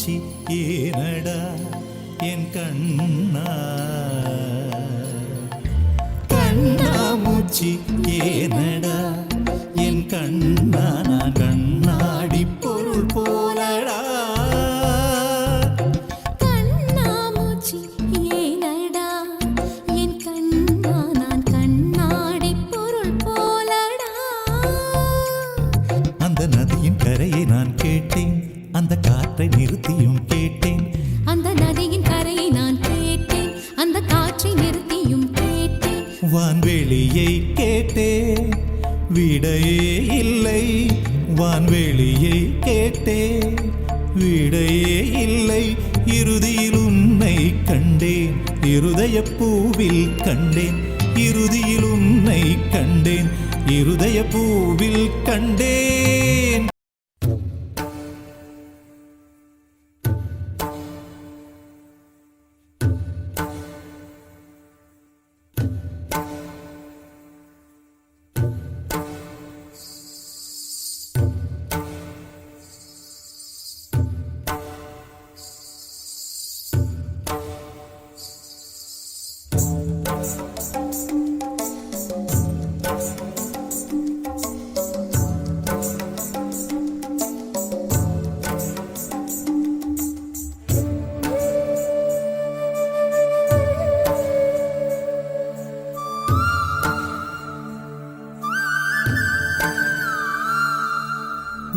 கண்ணாமூச்சி ஏனடா என் கண்ணா, கண்ணாமூச்சி ஏனடா என் கண்ணா, நான் கண்ணாடி பொருள் போலடா. கண்ணாமூச்சி ஏனடா என் கண்ணா, நான் கண்ணாடி பொருள் போலடா. அந்த நதியின் கரையை நான் கேட்டேன், அந்த காற்றை நிறுத்தியும் கேட்டேன். அந்த நதியின் கரையை நான் கேட்டேன், அந்த காற்றை நிறுத்தியும் கேட்டேன். வான்வெளியை கேட்டேன், விடையே இல்லை. வான்வெளியை கேட்டேன், விடையே இல்லை. இறுதியில் உன்னை கண்டேன், இருதய பூவில் கண்டேன். இறுதியில் உன்னை கண்டேன், இருதய பூவில் கண்டேன்.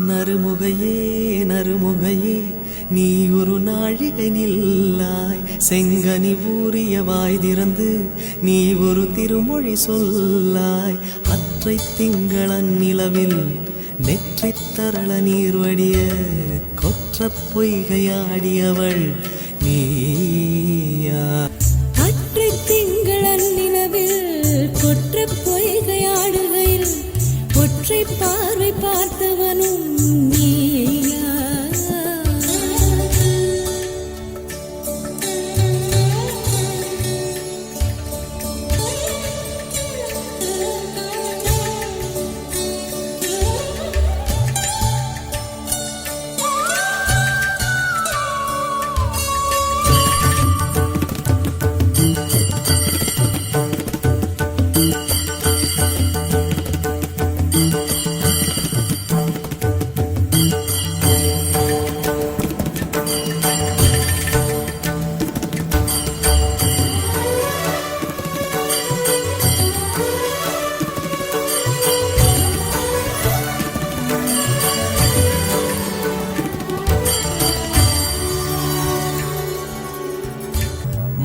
நறுமுகையே நறுமுகையே, நீ ஒரு நாழிகை நில்லாய். செங்கனி ஊறிய வாய் திறந்து நீ ஒரு திருமொழி சொல்லாய். அற்றை திங்களன் நிலவில் நெற்றி தரள நீர் வடிய கொற்ற பொய்கையாடியவள் நீயா. அற்றை திங்களன் நிலவில் கொற்ற பொய்கையாடுகையில் ஒற்றை பார்வை பார்த்தவனும் நீயா.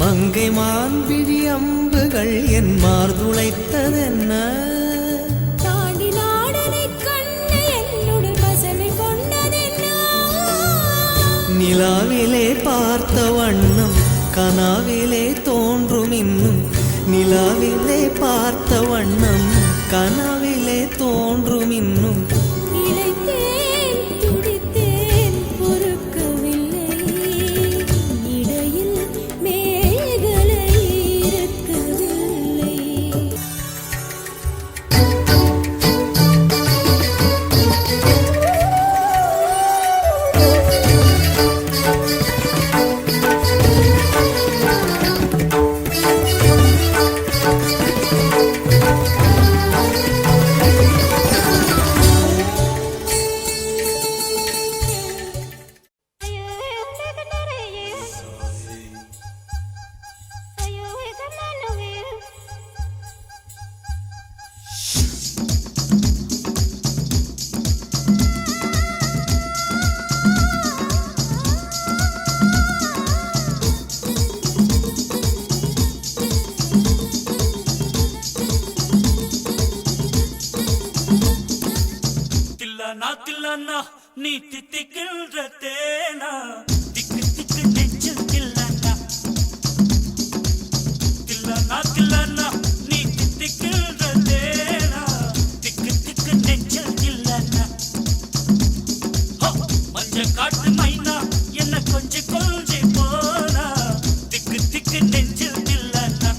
மங்கை மான்பிழி அம்புகள் என் மார்துளைத்ததென்ன? தாண்டி நாடனை கண்டு என்னுடன் பசமை கொண்டதென்ன? நிலாவிலே பார்த்த வண்ணம் கனாவிலே தோன்றும் இன்னும். நிலாவிலே பார்த்த வண்ணம் கனாவிலே தோன்றும் இன்னும். இளைத்தேன் துடித்தேன் பொறுக்கவில்லை, இடையில் மேகலை இருக்கவில்லை. தில்லானா நீ தித்திக்கின்ற தேனா, திக்கு திக்கு நெஞ்சில் தில்லானா. தில்லானா நீ தித்திக்கின்ற தேனா, திக்கு திக்கு நெஞ்சில் தில்லானா. மஞ்ச காட்டு மைனா என்ன கொஞ்சி கொஞ்சி போனா, திக்கு திக்கு நெஞ்சில் தில்லானா.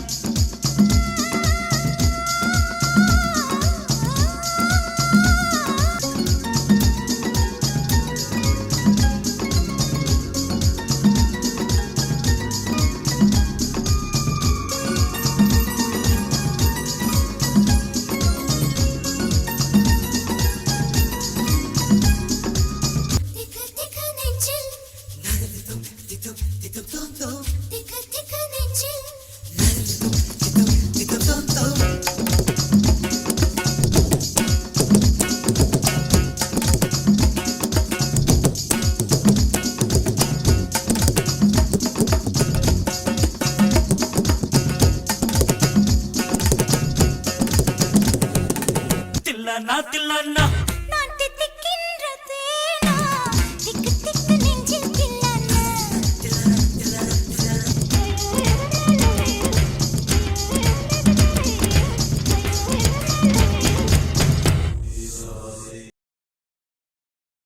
தில்லானா தில்லானா நான் தித்திக்க